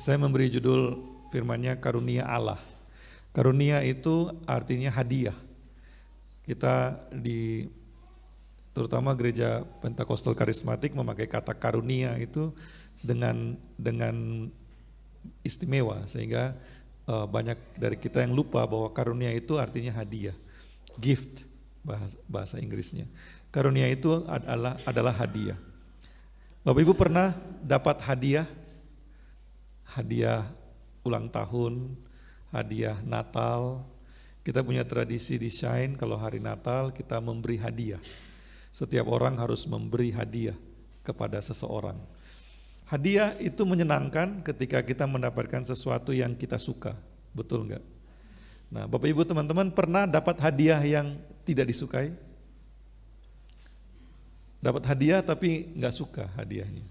Saya memberi judul firman-Nya karunia Allah. Karunia itu artinya hadiah. Kita terutama gereja Pentakosta Karismatik memakai kata karunia itu dengan istimewa, sehingga banyak dari kita yang lupa bahwa karunia itu artinya hadiah, gift bahasa Inggrisnya. Karunia itu adalah hadiah. Bapak Ibu pernah dapat hadiah ulang tahun, hadiah Natal. Kita punya tradisi di Shine, kalau hari Natal kita memberi hadiah. Setiap orang harus memberi hadiah kepada seseorang. Hadiah itu menyenangkan ketika kita mendapatkan sesuatu yang kita suka, betul enggak? Nah, Bapak Ibu teman-teman pernah dapat hadiah yang tidak disukai? Dapat hadiah tapi enggak suka hadiahnya.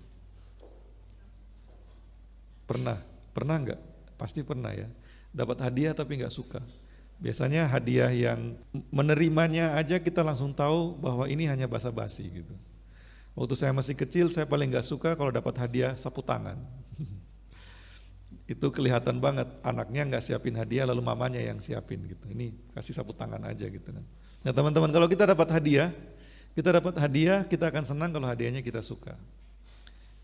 Pernah enggak? Pasti pernah ya. Dapat hadiah tapi enggak suka. Biasanya hadiah yang menerimanya aja kita langsung tahu bahwa ini hanya basa-basi gitu. Waktu saya masih kecil saya paling gak suka kalau dapat hadiah sapu tangan. Itu kelihatan banget anaknya gak siapin hadiah lalu mamanya yang siapin gitu. Ini kasih sapu tangan aja gitu kan. Nah teman-teman, kalau kita dapat hadiah kita akan senang kalau hadiahnya kita suka.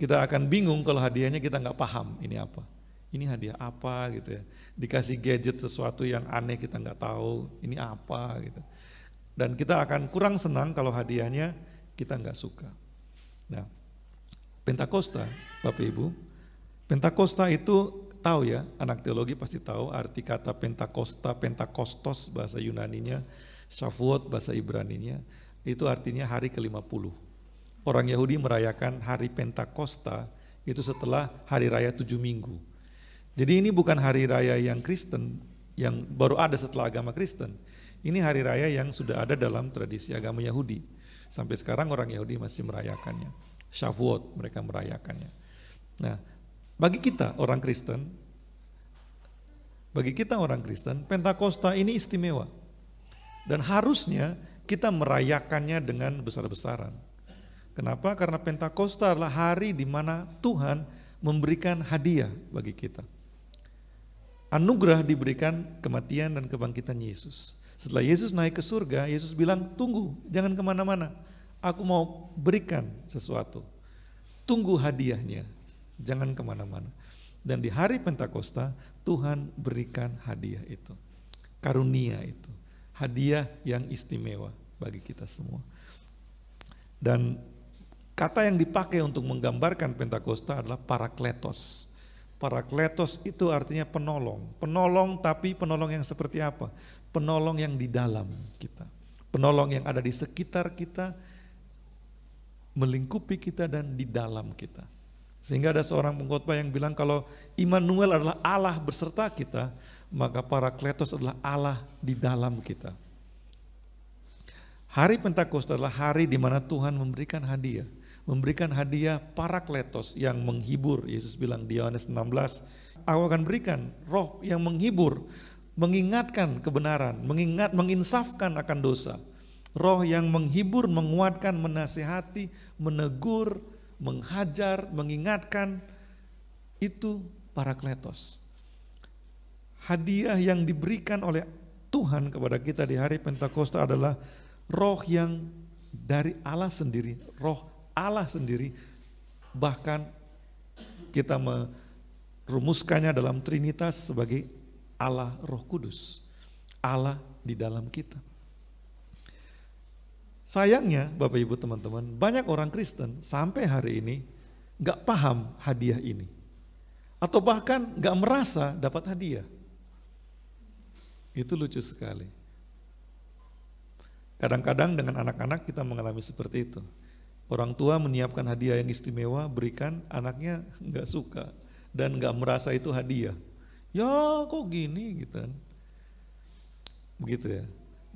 Kita akan bingung kalau hadiahnya kita gak paham ini apa. Ini hadiah apa gitu ya. Dikasih gadget sesuatu yang aneh kita nggak tahu ini apa gitu. Dan kita akan kurang senang kalau hadiahnya kita nggak suka. Nah, Pentakosta, Bapak Ibu, Pentakosta itu tahu ya, anak teologi pasti tahu arti kata Pentakosta, Pentakostos bahasa Yunaninya, Shavuot bahasa Ibraninya, itu artinya hari ke-50. Orang Yahudi merayakan hari Pentakosta itu setelah hari raya 7 minggu. Jadi ini bukan hari raya yang Kristen, yang baru ada setelah agama Kristen. Ini hari raya yang sudah ada dalam tradisi agama Yahudi. Sampai sekarang orang Yahudi masih merayakannya. Shavuot mereka merayakannya. Nah, bagi kita orang Kristen, Pentakosta ini istimewa. Dan harusnya kita merayakannya dengan besar-besaran. Kenapa? Karena Pentakosta adalah hari di mana Tuhan memberikan hadiah bagi kita. Anugerah diberikan kematian dan kebangkitan Yesus. Setelah Yesus naik ke surga, Yesus bilang, tunggu, jangan kemana-mana. Aku mau berikan sesuatu. Tunggu hadiahnya, jangan kemana-mana. Dan di hari Pentakosta, Tuhan berikan hadiah itu. Karunia itu. Hadiah yang istimewa bagi kita semua. Dan kata yang dipakai untuk menggambarkan Pentakosta adalah parakletos. Parakletos itu artinya penolong. Penolong, tapi penolong yang seperti apa? Penolong yang di dalam kita. Penolong yang ada di sekitar kita, melingkupi kita dan di dalam kita. Sehingga ada seorang pengkhotbah yang bilang kalau Immanuel adalah Allah beserta kita, maka Parakletos adalah Allah di dalam kita. Hari Pentakosta adalah hari di mana Tuhan memberikan hadiah. Memberikan hadiah Parakletos yang menghibur. Yesus bilang di Yohanes 16, aku akan berikan roh yang menghibur, mengingatkan kebenaran, menginsafkan akan dosa. Roh yang menghibur, menguatkan, menasihati, menegur, menghajar, mengingatkan, itu Parakletos. Hadiah yang diberikan oleh Tuhan kepada kita di hari Pentakosta adalah roh yang dari Allah sendiri, roh Allah sendiri, bahkan kita merumuskannya dalam Trinitas sebagai Allah Roh Kudus, Allah di dalam kita. Sayangnya Bapak Ibu teman-teman, banyak orang Kristen sampai hari ini gak paham hadiah ini, atau bahkan gak merasa dapat hadiah. Itu lucu sekali. Kadang-kadang dengan anak-anak kita mengalami seperti itu. Orang tua menyiapkan hadiah yang istimewa, berikan, anaknya gak suka dan gak merasa itu hadiah. Ya kok gini gitu kan. Begitu ya.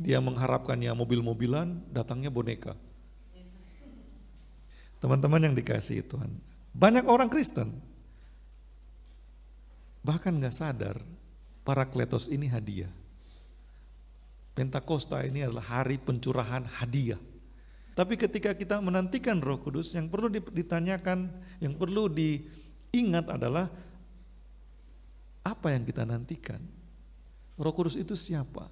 Dia mengharapkannya mobil-mobilan, datangnya boneka. Teman-teman yang dikasihi Tuhan, banyak orang Kristen bahkan gak sadar Parakletos ini hadiah. Pentakosta ini adalah hari pencurahan hadiah. Tapi ketika kita menantikan Roh Kudus, yang perlu ditanyakan, yang perlu diingat adalah apa yang kita nantikan? Roh Kudus itu siapa?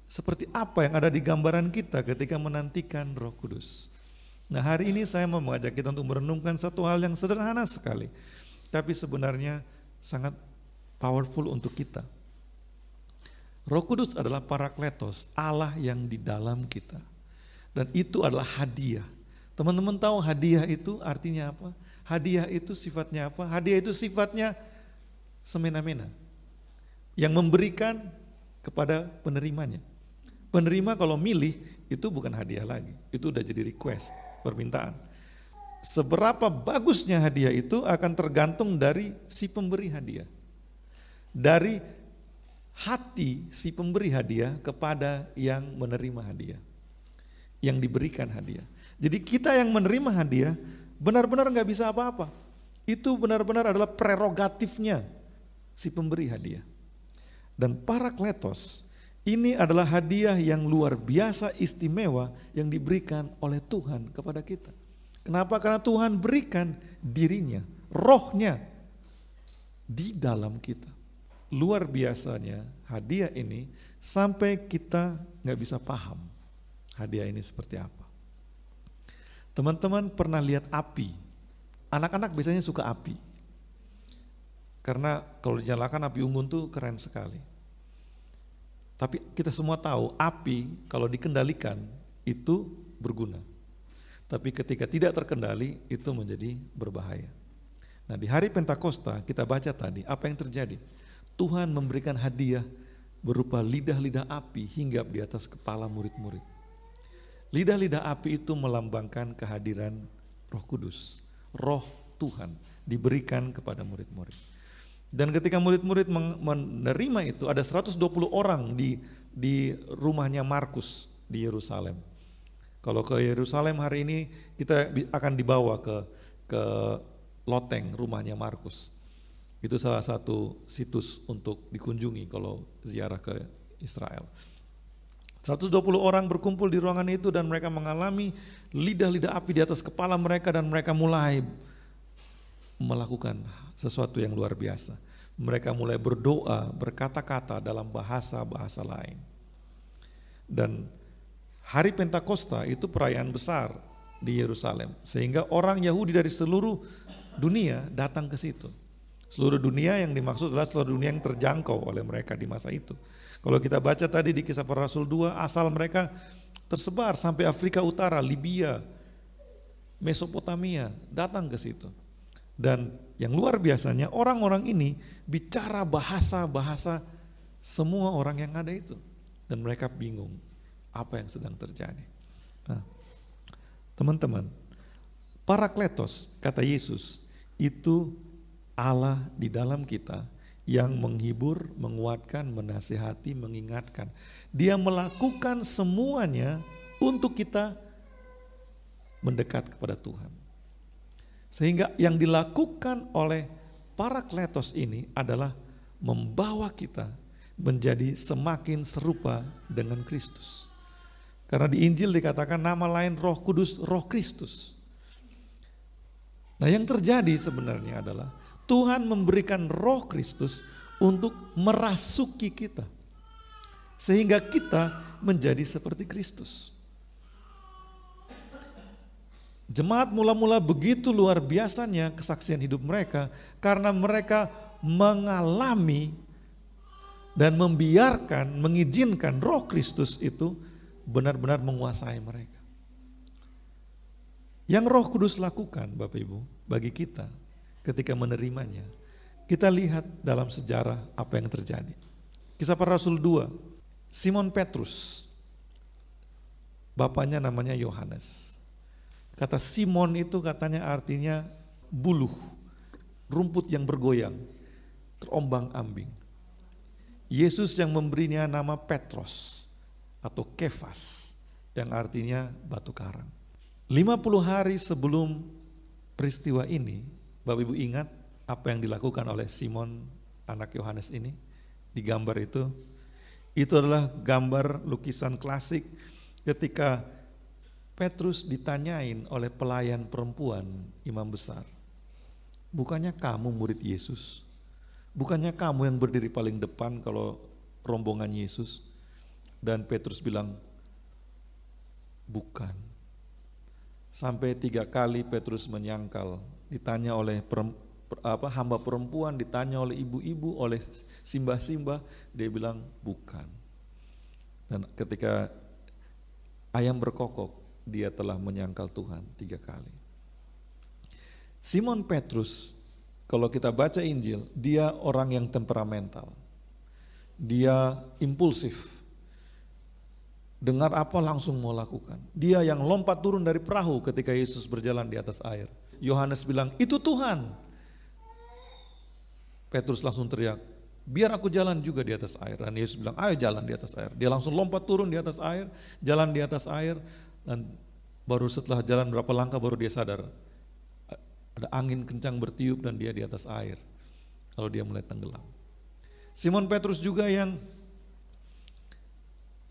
Seperti apa yang ada di gambaran kita ketika menantikan Roh Kudus? Nah, hari ini saya mau mengajak kita untuk merenungkan satu hal yang sederhana sekali, tapi sebenarnya sangat powerful untuk kita. Roh Kudus adalah Parakletos, Allah yang di dalam kita. Dan itu adalah hadiah. Teman-teman tahu hadiah itu artinya apa? Hadiah itu sifatnya apa? Hadiah itu sifatnya semena-mena. Yang memberikan kepada penerimanya. Penerima kalau milih itu bukan hadiah lagi, itu udah jadi request, permintaan. Seberapa bagusnya hadiah itu akan tergantung dari si pemberi hadiah. Dari hati si pemberi hadiah kepada yang menerima hadiah. Yang diberikan hadiah. Jadi kita yang menerima hadiah benar-benar gak bisa apa-apa. Itu benar-benar adalah prerogatifnya si pemberi hadiah. Dan Parakletos ini adalah hadiah yang luar biasa istimewa yang diberikan oleh Tuhan kepada kita. Kenapa? Karena Tuhan berikan dirinya, rohnya di dalam kita. Luar biasanya hadiah ini sampai kita gak bisa paham hadiah ini seperti apa. Teman-teman pernah lihat api? Anak-anak biasanya suka api. Karena kalau dinyalakan api unggun tuh keren sekali. Tapi kita semua tahu api kalau dikendalikan itu berguna. Tapi ketika tidak terkendali itu menjadi berbahaya. Nah, di hari Pentakosta kita baca tadi apa yang terjadi. Tuhan memberikan hadiah berupa lidah-lidah api hinggap di atas kepala murid-murid. Lidah-lidah api itu melambangkan kehadiran Roh Kudus. Roh Tuhan diberikan kepada murid-murid. Dan ketika murid-murid menerima itu ada 120 orang di rumahnya Markus di Yerusalem. Kalau ke Yerusalem hari ini kita akan dibawa ke loteng rumahnya Markus. Itu salah satu situs untuk dikunjungi kalau ziarah ke Israel. 120 orang berkumpul di ruangan itu dan mereka mengalami lidah-lidah api di atas kepala mereka dan mereka mulai melakukan sesuatu yang luar biasa. Mereka mulai berdoa, berkata-kata dalam bahasa-bahasa lain. Dan hari Pentakosta itu perayaan besar di Yerusalem. Sehingga orang Yahudi dari seluruh dunia datang ke situ. Seluruh dunia yang dimaksud adalah seluruh dunia yang terjangkau oleh mereka di masa itu. Kalau kita baca tadi di Kisah Para Rasul 2, asal mereka tersebar sampai Afrika Utara, Libya, Mesopotamia, datang ke situ. Dan yang luar biasanya orang-orang ini bicara bahasa-bahasa semua orang yang ada itu. Dan mereka bingung apa yang sedang terjadi. Nah, teman-teman, Parakletos, kata Yesus, itu Allah di dalam kita yang menghibur, menguatkan, menasihati, mengingatkan. Dia melakukan semuanya untuk kita mendekat kepada Tuhan. Sehingga yang dilakukan oleh Parakletos ini adalah membawa kita menjadi semakin serupa dengan Kristus. Karena di Injil dikatakan nama lain Roh Kudus, Roh Kristus. Nah, yang terjadi sebenarnya adalah Tuhan memberikan Roh Kristus untuk merasuki kita. Sehingga kita menjadi seperti Kristus. Jemaat mula-mula begitu luar biasanya kesaksian hidup mereka karena mereka mengalami dan membiarkan, mengizinkan Roh Kristus itu benar-benar menguasai mereka. Yang Roh Kudus lakukan Bapak Ibu bagi kita ketika menerimanya, kita lihat dalam sejarah apa yang terjadi. Kisah Para Rasul 2, Simon Petrus, bapaknya namanya Yohanes. Kata Simon itu katanya artinya buluh, rumput yang bergoyang, terombang-ambing. Yesus yang memberinya nama Petros atau Kefas yang artinya batu karang. 50 hari sebelum peristiwa ini, Bapak Ibu ingat apa yang dilakukan oleh Simon anak Yohanes ini di gambar itu? Itu adalah gambar lukisan klasik ketika Petrus ditanyain oleh pelayan perempuan imam besar, bukannya kamu murid Yesus? bukannya kamu yang berdiri paling depan kalau rombongan Yesus? Dan Petrus bilang, bukan. Sampai 3 kali Petrus menyangkal, ditanya oleh hamba perempuan, ditanya oleh ibu-ibu, oleh simbah-simbah, dia bilang bukan. Dan ketika ayam berkokok, dia telah menyangkal Tuhan 3 kali. Simon Petrus, kalau kita baca Injil, dia orang yang temperamental. Dia impulsif. Dengar apa langsung mau lakukan. Dia yang lompat turun dari perahu ketika Yesus berjalan di atas air. Yohanes bilang, itu Tuhan. Petrus langsung teriak, biar aku jalan juga di atas air. Dan Yesus bilang, ayo jalan di atas air. Dia langsung lompat turun di atas air, jalan di atas air. Dan baru setelah jalan berapa langkah baru dia sadar, ada angin kencang bertiup dan dia di atas air. Lalu dia mulai tenggelam. Simon Petrus juga yang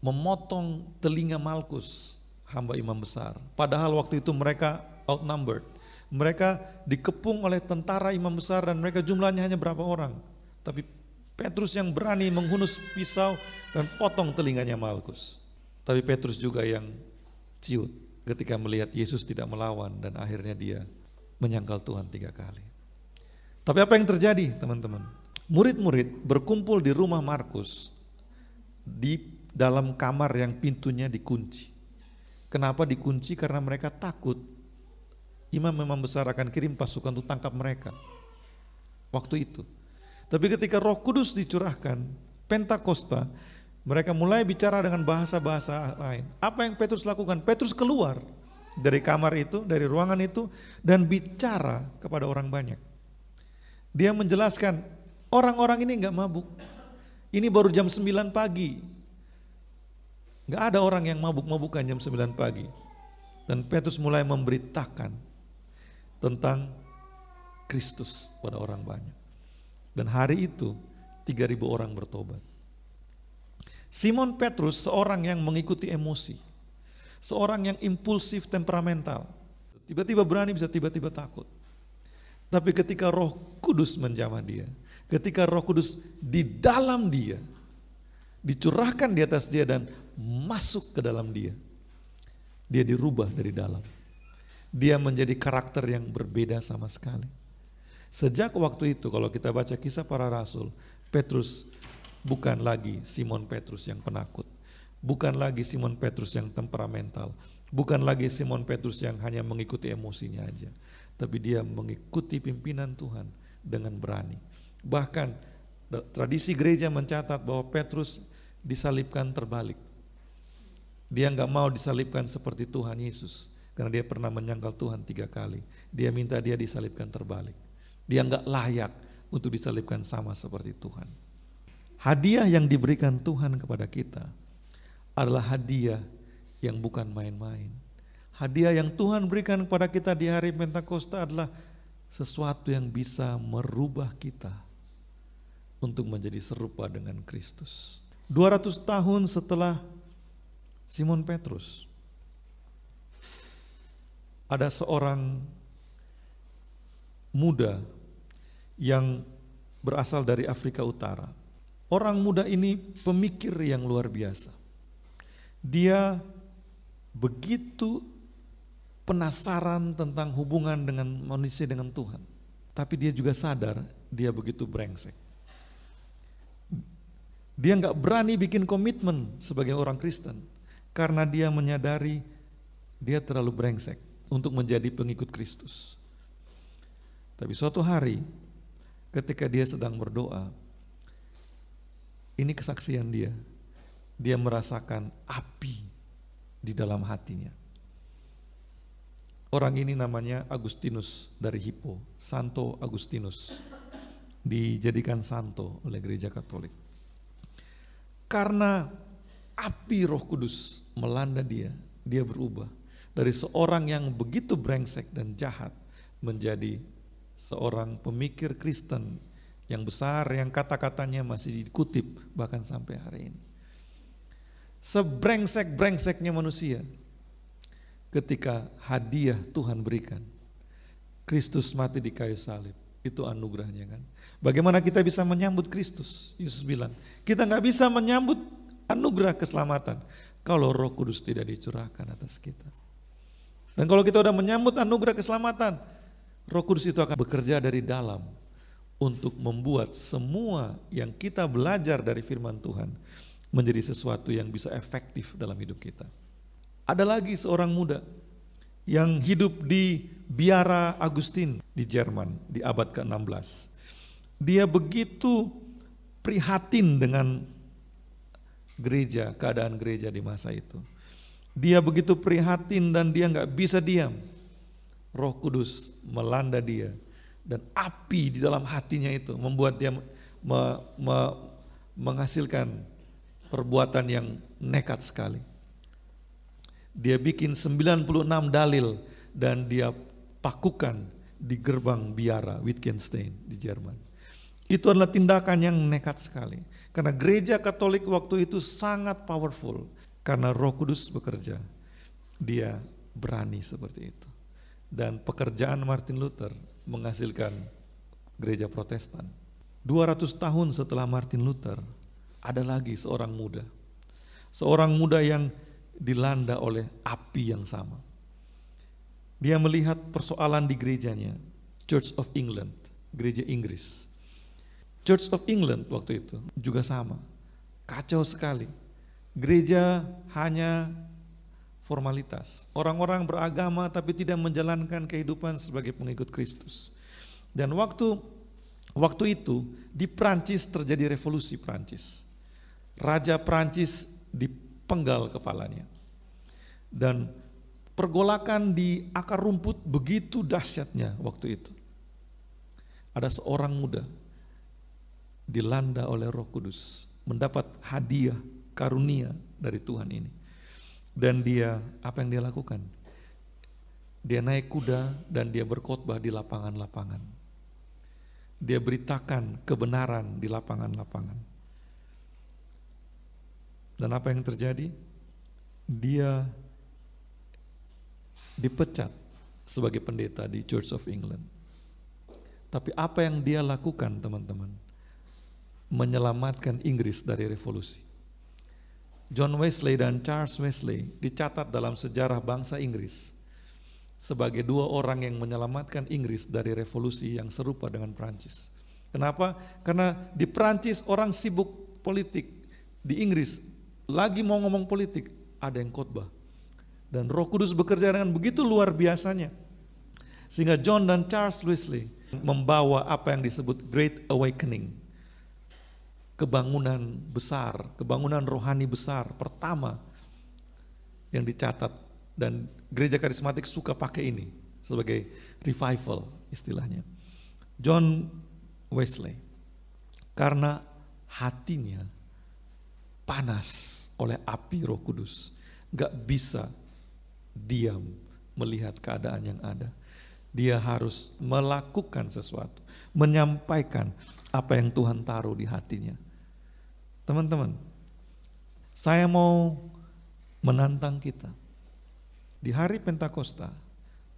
memotong telinga Malkus, hamba imam besar. Padahal waktu itu mereka outnumbered. Mereka dikepung oleh tentara imam besar dan mereka jumlahnya hanya berapa orang. Tapi Petrus yang berani menghunus pisau dan potong telinganya Malkus. Tapi Petrus juga yang ciut ketika melihat Yesus tidak melawan dan akhirnya dia menyangkal Tuhan 3 kali. Tapi apa yang terjadi teman-teman? Murid-murid berkumpul di rumah Markus di dalam kamar yang pintunya dikunci. Kenapa dikunci? Karena mereka takut imam-imam besar akan kirim pasukan untuk tangkap mereka waktu itu. Tapi ketika Roh Kudus dicurahkan, Pentakosta, mereka mulai bicara dengan bahasa-bahasa lain. Apa yang Petrus lakukan? Petrus keluar dari kamar itu, dari ruangan itu, dan bicara kepada orang banyak. Dia menjelaskan, orang-orang ini enggak mabuk. Ini baru jam 9 pagi. Enggak ada orang yang mabuk-mabukan jam 9 pagi. Dan Petrus mulai memberitakan tentang Kristus pada orang banyak. Dan hari itu 3.000 orang bertobat. Simon Petrus seorang yang mengikuti emosi. Seorang yang impulsif, temperamental. Tiba-tiba berani, bisa tiba-tiba takut. Tapi ketika Roh Kudus menjamah dia, ketika Roh Kudus di dalam dia, dicurahkan di atas dia dan masuk ke dalam dia, dia dirubah dari dalam. Dia menjadi karakter yang berbeda sama sekali. Sejak waktu itu kalau kita baca Kisah Para Rasul, Petrus bukan lagi Simon Petrus yang penakut. Bukan lagi Simon Petrus yang temperamental. Bukan lagi Simon Petrus yang hanya mengikuti emosinya aja. Tapi dia mengikuti pimpinan Tuhan dengan berani. Bahkan tradisi gereja mencatat bahwa Petrus disalibkan terbalik. Dia enggak mau disalibkan seperti Tuhan Yesus. Karena dia pernah menyangkal Tuhan 3 kali. Dia minta dia disalibkan terbalik. Dia enggak layak untuk disalibkan sama seperti Tuhan. Hadiah yang diberikan Tuhan kepada kita adalah hadiah yang bukan main-main. Hadiah yang Tuhan berikan kepada kita di hari Pentakosta adalah sesuatu yang bisa merubah kita untuk menjadi serupa dengan Kristus. 200 tahun setelah Simon Petrus, ada seorang muda yang berasal dari Afrika Utara. Orang muda ini pemikir yang luar biasa. Dia begitu penasaran tentang hubungan dengan manusia dengan Tuhan. Tapi dia juga sadar dia begitu brengsek. Dia enggak berani bikin komitmen sebagai orang Kristen. Karena dia menyadari dia terlalu brengsek untuk menjadi pengikut Kristus. Tapi suatu hari ketika dia sedang berdoa, ini kesaksian dia. Dia merasakan api di dalam hatinya. Orang ini namanya Agustinus dari Hippo, Santo Agustinus. Dijadikan santo oleh gereja Katolik. Karena api Roh Kudus melanda dia, dia berubah. Dari seorang yang begitu brengsek dan jahat menjadi seorang pemikir Kristen yang besar, yang kata-katanya masih dikutip bahkan sampai hari ini. Sebrengsek-brengseknya manusia, ketika hadiah Tuhan berikan, Kristus mati di kayu salib, Itu anugerahnya kan. Bagaimana kita bisa menyambut Kristus? Yesus bilang, kita nggak bisa menyambut anugerah keselamatan kalau Roh Kudus tidak dicurahkan atas kita. Dan kalau kita udah menyambut anugerah keselamatan, Roh Kudus itu akan bekerja dari dalam untuk membuat semua yang kita belajar dari firman Tuhan menjadi sesuatu yang bisa efektif dalam hidup kita. Ada lagi seorang muda yang hidup di Biara Agustin di Jerman di abad ke-16. Dia begitu prihatin dengan gereja, keadaan gereja di masa itu. Dia begitu prihatin dan dia nggak bisa diam. Roh Kudus melanda dia dan api di dalam hatinya itu membuat dia menghasilkan perbuatan yang nekat sekali. Dia bikin 96 dalil dan dia pakukan di gerbang biara Wittgenstein di Jerman. Itu adalah tindakan yang nekat sekali. Karena gereja Katolik waktu itu sangat powerful. Karena Roh Kudus bekerja. Dia berani seperti itu. Dan pekerjaan Martin Luther menghasilkan gereja Protestan. 200 tahun setelah Martin Luther, ada lagi seorang muda. Seorang muda yang dilanda oleh api yang sama. Dia melihat persoalan di gerejanya, Church of England, gereja Inggris. Church of England waktu itu juga sama, kacau sekali. Gereja hanya formalitas. Orang-orang beragama tapi tidak menjalankan kehidupan sebagai pengikut Kristus. Dan waktu itu di Prancis terjadi revolusi Prancis. Raja Prancis dipenggal kepalanya. Dan pergolakan di akar rumput begitu dahsyatnya waktu itu. Ada seorang muda dilanda oleh Roh Kudus, mendapat hadiah karunia dari Tuhan ini. Dan dia, apa yang dia lakukan? Dia naik kuda dan dia berkhotbah di lapangan-lapangan. Dia beritakan kebenaran di lapangan-lapangan. Dan apa yang terjadi? Dia dipecat sebagai pendeta di Church of England. Tapi apa yang dia lakukan, teman-teman? Menyelamatkan Inggris dari revolusi. John Wesley dan Charles Wesley dicatat dalam sejarah bangsa Inggris sebagai dua orang yang menyelamatkan Inggris dari revolusi yang serupa dengan Prancis. Kenapa? Karena di Prancis orang sibuk politik, di Inggris lagi mau ngomong politik ada yang khotbah. Dan Roh Kudus bekerja dengan begitu luar biasanya. Sehingga John dan Charles Wesley membawa apa yang disebut Great Awakening. Kebangunan besar, kebangunan rohani besar pertama yang dicatat. Dan gereja karismatik suka pakai ini sebagai revival istilahnya. John Wesley, karena hatinya panas oleh api Roh Kudus, gak bisa diam melihat keadaan yang ada. Dia harus melakukan sesuatu, menyampaikan apa yang Tuhan taruh di hatinya. Teman-teman, saya mau menantang kita. Di hari Pentakosta,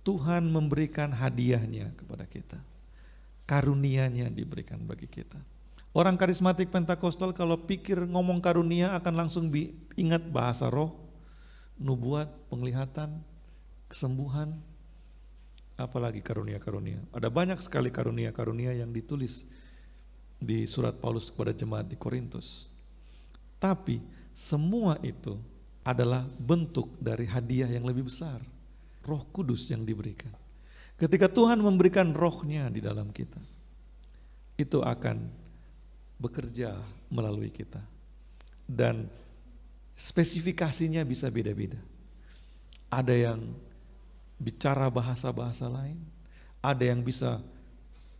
Tuhan memberikan hadiahnya kepada kita. Karunia-Nya diberikan bagi kita. Orang karismatik Pentakostal kalau pikir ngomong karunia akan langsung ingat bahasa roh, nubuat, penglihatan, kesembuhan, apalagi karunia-karunia. Ada banyak sekali karunia-karunia yang ditulis di surat Paulus kepada jemaat di Korintus. Tapi semua itu adalah bentuk dari hadiah yang lebih besar, Roh Kudus yang diberikan. Ketika Tuhan memberikan rohnya di dalam kita, itu akan bekerja melalui kita. Dan spesifikasinya bisa beda-beda. Ada yang bicara bahasa-bahasa lain, ada yang bisa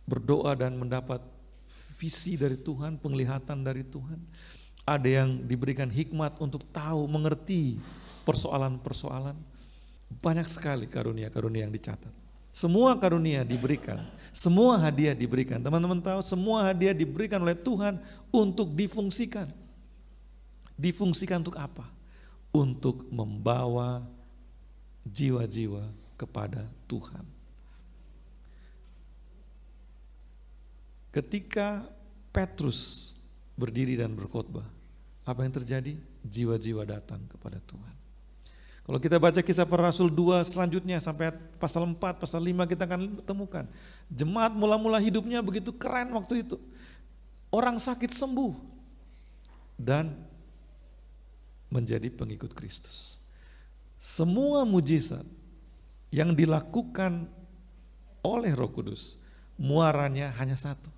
berdoa dan mendapat visi dari Tuhan, penglihatan dari Tuhan. Ada yang diberikan hikmat untuk tahu, mengerti persoalan-persoalan. Banyak sekali karunia-karunia yang dicatat. Semua karunia diberikan, semua hadiah diberikan. Teman-teman tahu semua hadiah diberikan oleh Tuhan untuk difungsikan. Difungsikan untuk apa? Untuk membawa jiwa-jiwa kepada Tuhan. Ketika Petrus berdiri dan berkhotbah, apa yang terjadi? Jiwa-jiwa datang kepada Tuhan. Kalau kita baca Kisah Para Rasul 2 selanjutnya sampai pasal 4, pasal 5 kita akan temukan. Jemaat mula-mula hidupnya begitu keren waktu itu. Orang sakit sembuh dan menjadi pengikut Kristus. Semua mujizat yang dilakukan oleh Roh Kudus, muaranya hanya satu.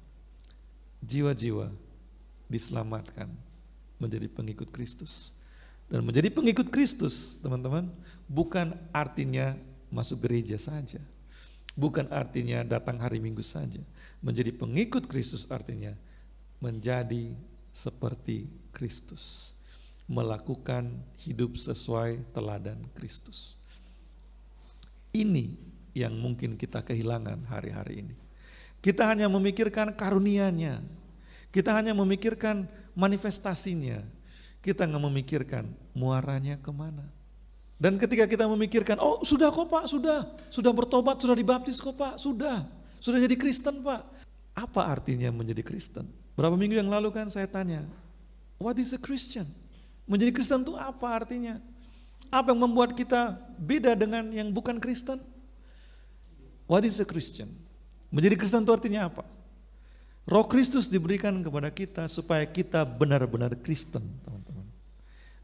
Jiwa-jiwa diselamatkan menjadi pengikut Kristus. Dan menjadi pengikut Kristus, teman-teman, bukan artinya masuk gereja saja. Bukan artinya datang hari Minggu saja. Menjadi pengikut Kristus artinya menjadi seperti Kristus. Melakukan hidup sesuai teladan Kristus. Ini yang mungkin kita kehilangan hari-hari ini. Kita hanya memikirkan karunia-Nya. Kita hanya memikirkan manifestasinya. Kita nggak memikirkan muaranya kemana. Dan ketika kita memikirkan, oh sudah kok Pak, sudah bertobat, sudah dibaptis kok Pak, sudah jadi Kristen Pak. Apa artinya menjadi Kristen? Berapa minggu yang lalu kan saya tanya, what is a Christian? Menjadi Kristen itu apa artinya? Apa yang membuat kita beda dengan yang bukan Kristen? What is a Christian? Menjadi Kristen itu artinya apa? Roh Kristus diberikan kepada kita supaya kita benar-benar Kristen, teman-teman.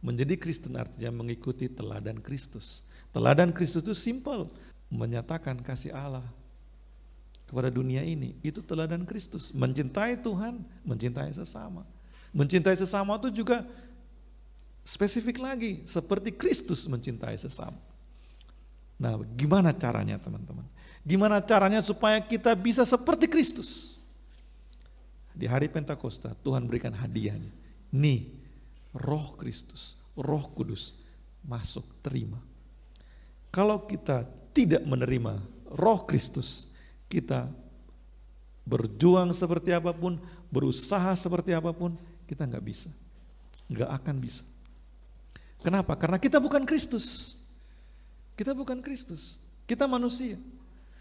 Menjadi Kristen artinya mengikuti teladan Kristus. Teladan Kristus itu simple, menyatakan kasih Allah kepada dunia ini. Itu teladan Kristus, mencintai Tuhan, mencintai sesama. Mencintai sesama itu juga spesifik lagi, seperti Kristus mencintai sesama. Nah, gimana caranya teman-teman? Gimana caranya supaya kita bisa seperti Kristus? Di hari Pentakosta Tuhan berikan hadiahnya. Nih, Roh Kristus, Roh Kudus masuk, terima. Kalau kita tidak menerima Roh Kristus, kita berjuang seperti apapun, berusaha seperti apapun, kita nggak bisa. Nggak akan bisa. Kenapa? Karena kita bukan Kristus. Kita bukan Kristus. Kita manusia.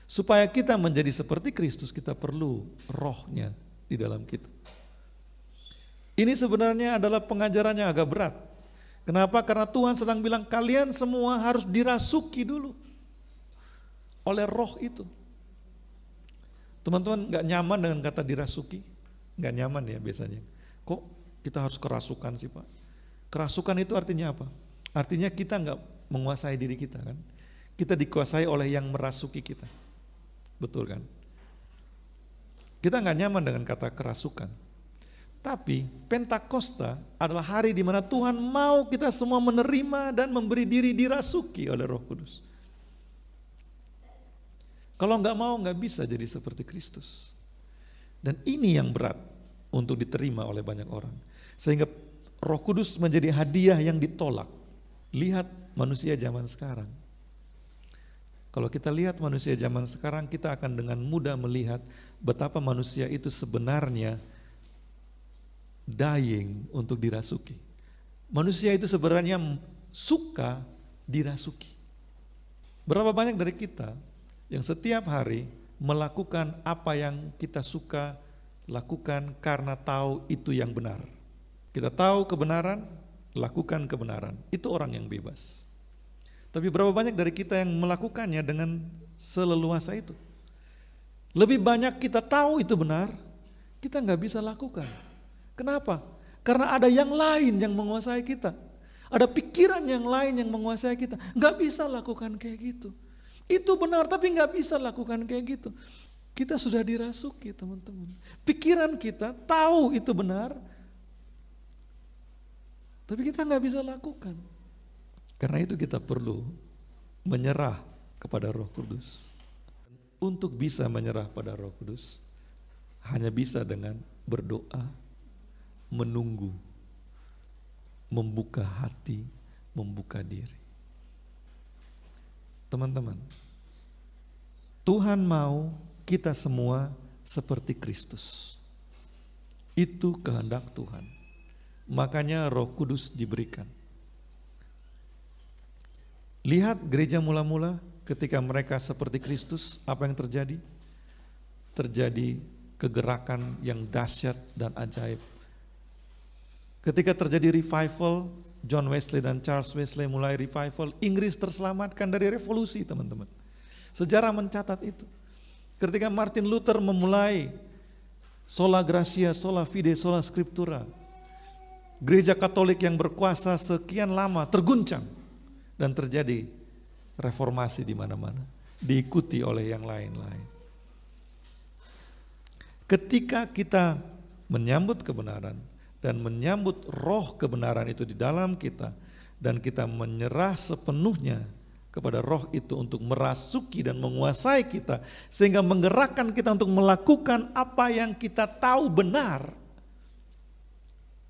Supaya kita menjadi seperti Kristus, kita perlu Roh-Nya di dalam kita. Ini sebenarnya adalah pengajaran yang agak berat. Kenapa? Karena Tuhan sedang bilang kalian semua harus dirasuki dulu oleh Roh itu. Teman-teman gak nyaman dengan kata dirasuki? Gak nyaman ya biasanya. Kok kita harus kerasukan sih Pak? Kerasukan itu artinya apa? Artinya kita gak menguasai diri kita kan? Kita dikuasai oleh yang merasuki kita. Betul kan? Kita nggak nyaman dengan kata kerasukan. Tapi Pentakosta adalah hari di mana Tuhan mau kita semua menerima dan memberi diri dirasuki oleh Roh Kudus. Kalau nggak mau nggak bisa jadi seperti Kristus. Dan ini yang berat untuk diterima oleh banyak orang. Sehingga Roh Kudus menjadi hadiah yang ditolak. Lihat manusia zaman sekarang. Kalau kita lihat manusia zaman sekarang, kita akan dengan mudah melihat betapa manusia itu sebenarnya dying untuk dirasuki. Manusia itu sebenarnya suka dirasuki. Berapa banyak dari kita yang setiap hari melakukan apa yang kita suka lakukan karena tahu itu yang benar. Kita tahu kebenaran, lakukan kebenaran. Itu orang yang bebas. Tapi berapa banyak dari kita yang melakukannya dengan seleluasa itu? Lebih banyak kita tahu itu benar, kita nggak bisa lakukan. Kenapa? Karena ada yang lain yang menguasai kita. Ada pikiran yang lain yang menguasai kita. Nggak bisa lakukan kayak gitu. Itu benar tapi nggak bisa lakukan kayak gitu. Kita sudah dirasuki teman-teman. Pikiran kita tahu itu benar, tapi kita nggak bisa lakukan. Karena itu kita perlu menyerah kepada Roh Kudus. Untuk bisa menyerah pada Roh Kudus, hanya bisa dengan berdoa, menunggu, membuka hati, membuka diri. Teman-teman, Tuhan mau kita semua seperti Kristus. Itu kehendak Tuhan. Makanya Roh Kudus diberikan. Lihat gereja mula-mula ketika mereka seperti Kristus, apa yang terjadi? Terjadi kegerakan yang dahsyat dan ajaib. Ketika terjadi revival, John Wesley dan Charles Wesley mulai revival, Inggris terselamatkan dari revolusi, teman-teman. Sejarah mencatat itu. Ketika Martin Luther memulai sola gratia, sola fide, sola scriptura, gereja Katolik yang berkuasa sekian lama terguncang dan terjadi reformasi di mana-mana, diikuti oleh yang lain-lain. Ketika kita menyambut kebenaran dan menyambut roh kebenaran itu di dalam kita, dan kita menyerah sepenuhnya kepada roh itu untuk merasuki dan menguasai kita, sehingga menggerakkan kita untuk melakukan apa yang kita tahu benar,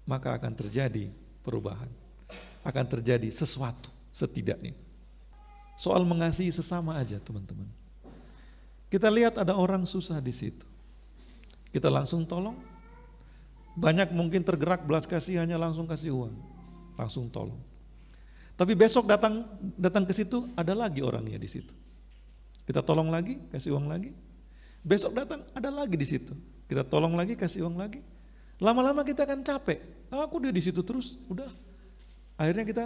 maka akan terjadi perubahan, akan terjadi sesuatu setidaknya. Soal mengasihi sesama aja, teman-teman. Kita lihat ada orang susah di situ, kita langsung tolong. Banyak mungkin tergerak belas kasihannya, langsung kasih uang, langsung tolong. Tapi besok datang ke situ, ada lagi orangnya di situ. Kita tolong lagi, kasih uang lagi. Besok datang, ada lagi di situ. Kita tolong lagi, kasih uang lagi. Lama-lama kita akan capek. Aku dia di situ terus, udah. Akhirnya kita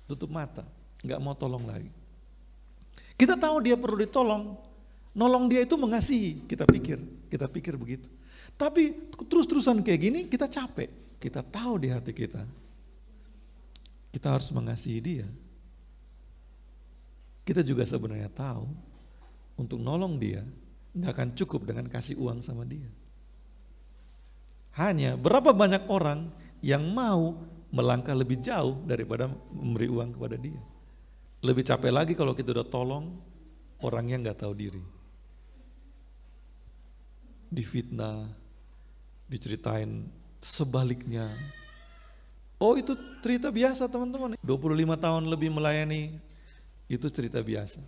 tutup mata, nggak mau tolong lagi. Kita tahu dia perlu ditolong, nolong dia itu mengasihi. Kita pikir begitu. Tapi terus-terusan kayak gini kita capek. Kita tahu di hati kita harus mengasihi dia. Kita juga sebenarnya tahu untuk nolong dia gak akan cukup dengan kasih uang sama dia. Hanya berapa banyak orang yang mau melangkah lebih jauh daripada memberi uang kepada dia. Lebih capek lagi kalau kita udah tolong orangnya gak tahu diri. Difitnah, diceritain sebaliknya. Oh, itu cerita biasa, teman-teman. 25 tahun lebih melayani, itu cerita biasa.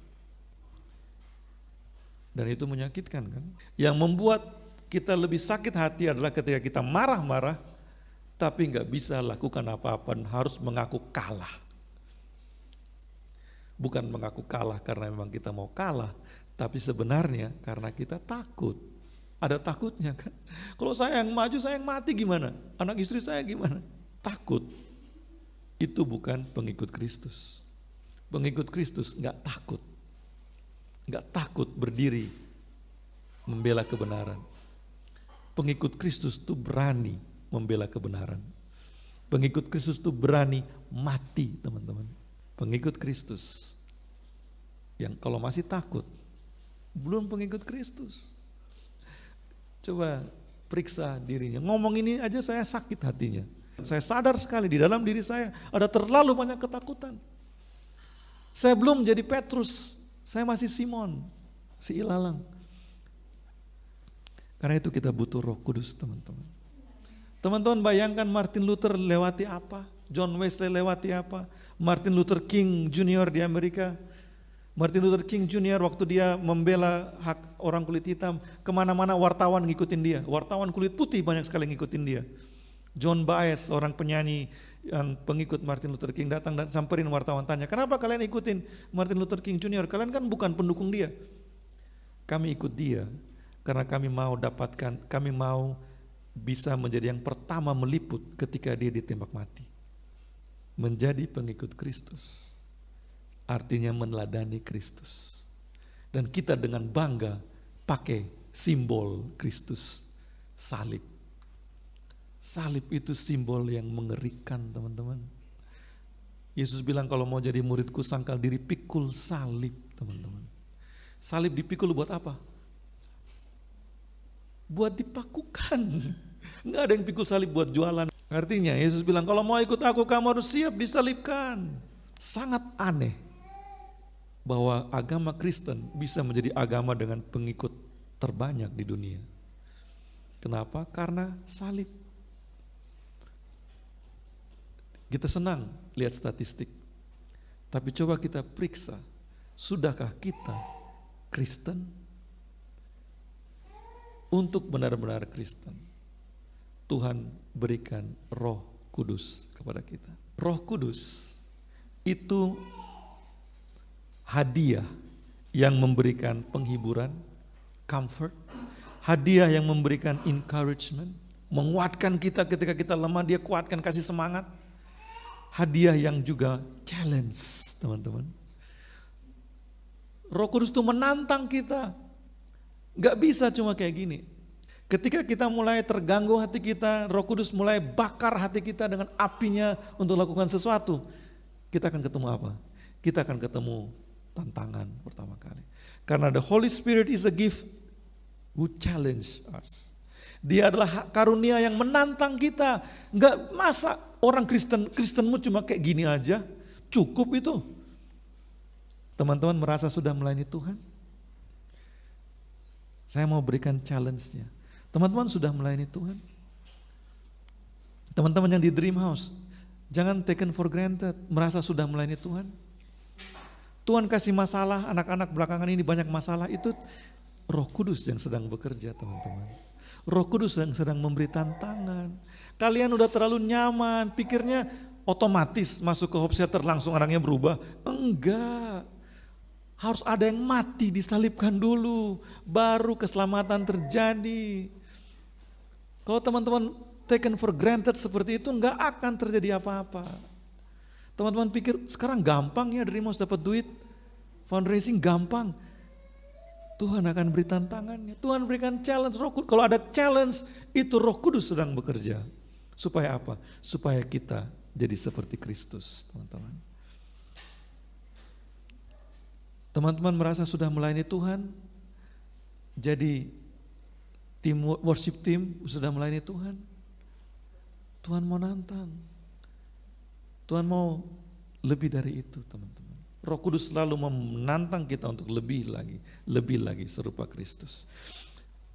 Dan itu menyakitkan kan. Yang membuat kita lebih sakit hati adalah ketika kita marah-marah, tapi gak bisa lakukan apa-apa, harus mengaku kalah. Bukan mengaku kalah karena memang kita mau kalah, tapi sebenarnya karena kita takut. Ada takutnya kan. Kalau saya yang maju, saya yang mati gimana? Anak istri saya gimana? Takut. Itu bukan pengikut Kristus. Pengikut Kristus gak takut. Gak takut berdiri membela kebenaran. Pengikut Kristus itu berani membela kebenaran. Pengikut Kristus itu berani mati, teman-teman. Pengikut Kristus yang kalau masih takut, belum pengikut Kristus. Coba periksa dirinya. Ngomong ini aja saya sakit hatinya. Saya sadar sekali di dalam diri saya ada terlalu banyak ketakutan. Saya belum jadi Petrus, saya masih Simon, si ilalang. Karena itu kita butuh Roh Kudus, teman-teman. Teman-teman bayangkan Martin Luther lewati apa? John Wesley lewati apa? Martin Luther King Jr. di Amerika. Martin Luther King Jr. waktu dia membela hak orang kulit hitam, kemana-mana wartawan ngikutin dia. Wartawan kulit putih banyak sekali ngikutin dia. John Baez, orang penyanyi yang pengikut Martin Luther King, datang dan samperin wartawan, tanya, kenapa kalian ikutin Martin Luther King Jr.? Kalian kan bukan pendukung dia. Kami ikut dia karena kami mau bisa menjadi yang pertama meliput ketika dia ditembak mati. Menjadi pengikut Kristus artinya meneladani Kristus. Dan kita dengan bangga pakai simbol Kristus, salib. Salib itu simbol yang mengerikan, teman-teman. Yesus bilang kalau mau jadi muridku sangkal diri, pikul salib, teman-teman. Salib dipikul buat apa? Buat dipakukan. Enggak ada yang pikul salib buat jualan. Artinya Yesus bilang kalau mau ikut aku kamu harus siap disalibkan. Sangat aneh bahwa agama Kristen bisa menjadi agama dengan pengikut terbanyak di dunia. Kenapa? Karena salib. Kita senang lihat statistik, tapi coba kita periksa, sudahkah kita Kristen? Untuk benar-benar Kristen, Tuhan berikan Roh Kudus kepada kita. Roh Kudus itu hadiah yang memberikan penghiburan, comfort, Hadiah yang memberikan encouragement, menguatkan kita ketika kita lemah, dia kuatkan, kasih semangat. Hadiah yang juga challenge, teman-teman. Roh Kudus itu menantang kita. Gak bisa cuma kayak gini. Ketika kita mulai terganggu hati kita, Roh Kudus mulai bakar hati kita dengan apinya untuk lakukan sesuatu. Kita akan ketemu apa? Kita akan ketemu tantangan pertama kali. Karena the Holy Spirit is a gift who challenge us. Dia adalah karunia yang menantang kita. Enggak, masa orang Kristenmu cuma kayak gini aja? Cukup itu. Teman-teman merasa sudah melayani Tuhan? Saya mau berikan challenge-nya. Teman-teman sudah melayani Tuhan? Teman-teman yang di Dream House, jangan taken for granted, merasa sudah melayani Tuhan. Tuhan kasih masalah, anak-anak belakangan ini banyak masalah, itu Roh Kudus yang sedang bekerja, teman-teman. Roh Kudus yang sedang memberi tantangan. Kalian udah terlalu nyaman, pikirnya otomatis masuk ke Hope Shelter langsung orangnya berubah. Enggak. Harus ada yang mati, disalibkan dulu, baru keselamatan terjadi. Kalau teman-teman taken for granted seperti itu, enggak akan terjadi apa-apa. Teman-teman pikir sekarang gampang ya Dream House dapat duit, fundraising gampang. Tuhan akan beri tantangannya, Tuhan berikan challenge. Kalau ada challenge, itu Roh Kudus sedang bekerja. Supaya apa? Supaya kita jadi seperti Kristus, teman-teman. Teman-teman merasa sudah melayani Tuhan, jadi tim worship team sudah melayani Tuhan. Tuhan mau nantang, Tuhan mau lebih dari itu, teman-teman. Roh Kudus selalu menantang kita untuk lebih lagi serupa Kristus.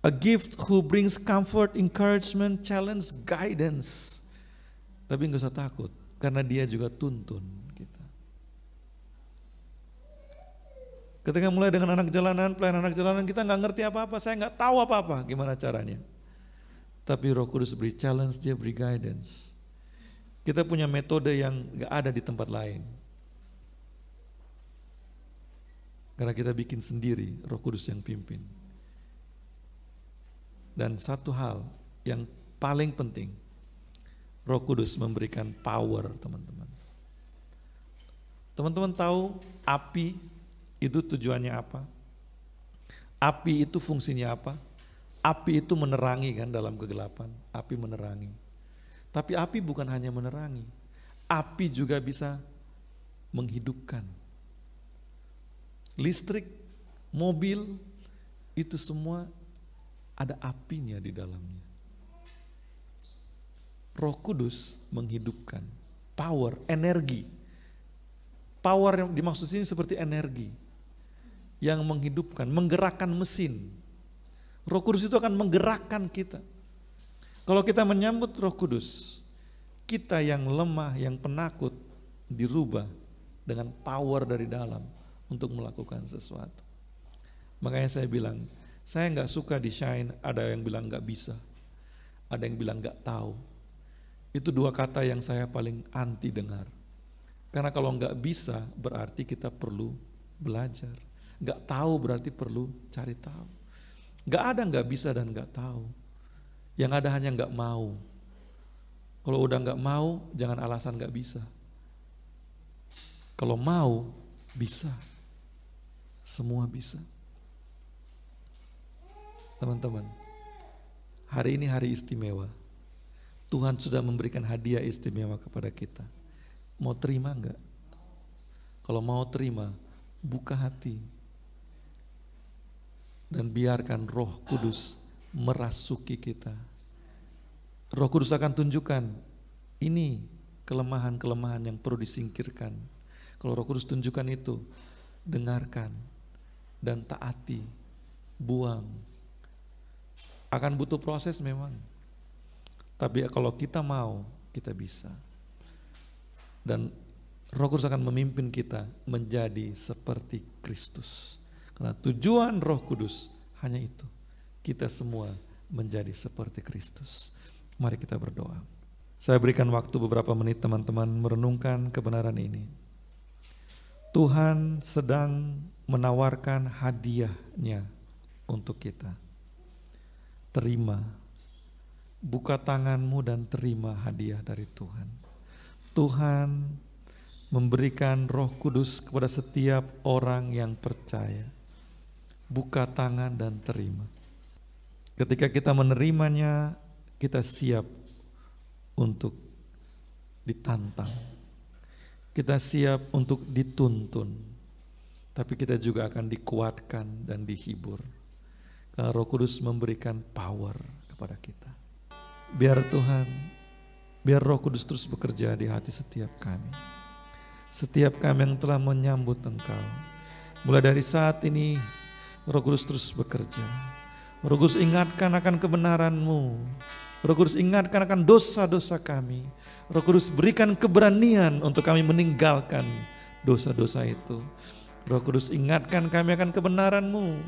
A gift who brings comfort, encouragement, challenge, guidance. Tapi enggak usah takut, karena dia juga tuntun kita. Ketika mulai dengan anak jalanan, pelayanan anak jalanan, kita nggak ngerti apa-apa, saya nggak tahu apa-apa gimana caranya. Tapi Roh Kudus beri challenge, dia beri guidance. Kita punya metode yang nggak ada di tempat lain. Karena kita bikin sendiri, Roh Kudus yang pimpin. Dan satu hal yang paling penting, Roh Kudus memberikan power, teman-teman. Teman-teman tahu api itu tujuannya apa? Api itu fungsinya apa? Api itu menerangi kan dalam kegelapan, api menerangi. Tapi api bukan hanya menerangi, api juga bisa menghidupkan. Listrik, mobil, itu semua ada apinya di dalamnya. Roh Kudus menghidupkan, power, energi. Power yang dimaksud sini seperti energi yang menghidupkan, menggerakkan mesin. Roh Kudus itu akan menggerakkan kita. Kalau kita menyambut Roh Kudus, kita yang lemah, yang penakut dirubah dengan power dari dalam untuk melakukan sesuatu. Makanya saya bilang, saya nggak suka di Shine, ada yang bilang nggak bisa, ada yang bilang nggak tahu. Itu dua kata yang saya paling anti dengar. Karena kalau nggak bisa berarti kita perlu belajar. Nggak tahu berarti perlu cari tahu. Nggak ada nggak bisa dan nggak tahu. Yang ada hanya nggak mau. Kalau udah nggak mau, jangan alasan nggak bisa. Kalau mau, bisa. Semua bisa. Teman-teman, hari ini hari istimewa. Tuhan sudah memberikan hadiah istimewa kepada kita. Mau terima enggak? Kalau mau terima, buka hati. Dan biarkan Roh Kudus merasuki kita. Roh Kudus akan tunjukkan, ini kelemahan-kelemahan yang perlu disingkirkan. Kalau Roh Kudus tunjukkan itu, dengarkan dan taati, buang. Akan butuh proses memang. Tapi kalau kita mau, kita bisa. Dan Roh Kudus akan memimpin kita menjadi seperti Kristus. Karena tujuan Roh Kudus hanya itu. Kita semua menjadi seperti Kristus. Mari kita berdoa. Saya berikan waktu beberapa menit teman-teman merenungkan kebenaran ini. Tuhan sedang menawarkan hadiahnya untuk kita. terima. Buka tanganmu dan terima hadiah dari Tuhan. Tuhan memberikan Roh Kudus kepada setiap orang yang percaya. Buka tangan dan terima. Ketika kita menerimanya, kita siap untuk ditantang. Kita siap untuk dituntun. Tapi kita juga akan dikuatkan dan dihibur. Karena Roh Kudus memberikan power kepada kita. Biar Roh Kudus terus bekerja di hati setiap kami. Setiap kami yang telah menyambut Engkau. Mulai dari saat ini, Roh Kudus terus bekerja. Roh Kudus ingatkan akan kebenaran-Mu. Roh Kudus ingatkan akan dosa-dosa kami. Roh Kudus berikan keberanian untuk kami meninggalkan dosa-dosa itu. Roh Kudus ingatkan kami akan kebenaran-Mu.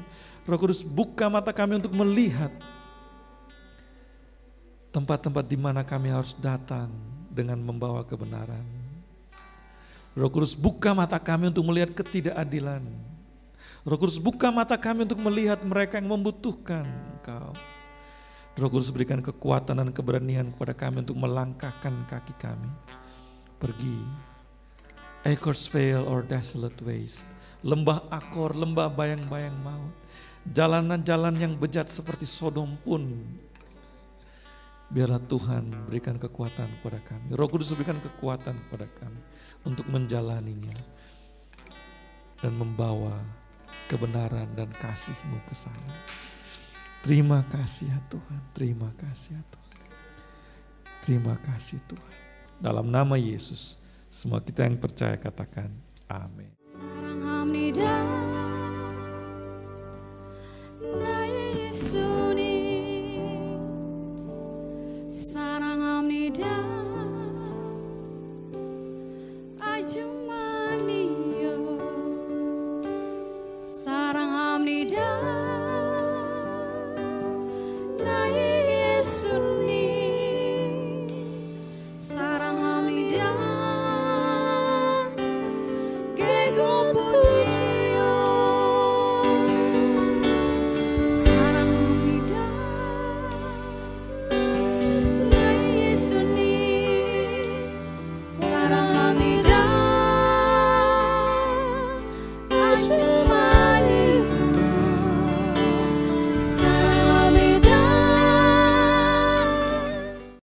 Roh Kudus buka mata kami untuk melihat tempat-tempat di mana kami harus datang dengan membawa kebenaran. Roh Kudus buka mata kami untuk melihat ketidakadilan. Roh Kudus buka mata kami untuk melihat mereka yang membutuhkan Engkau. Roh Kudus berikan kekuatan dan keberanian kepada kami untuk melangkahkan kaki kami. Pergi. Acres Vale or desolate waste. Lembah Akor, lembah bayang-bayang maut. Jalanan-jalan yang bejat seperti Sodom pun. Biarlah Tuhan berikan kekuatan kepada kami. Roh Kudus berikan kekuatan kepada kami untuk menjalaninya. Dan membawa kebenaran dan kasih-Mu ke sana. Terima kasih ya Tuhan, terima kasih ya Tuhan. Terima kasih Tuhan. Dalam nama Yesus, semua kita yang percaya katakan amin.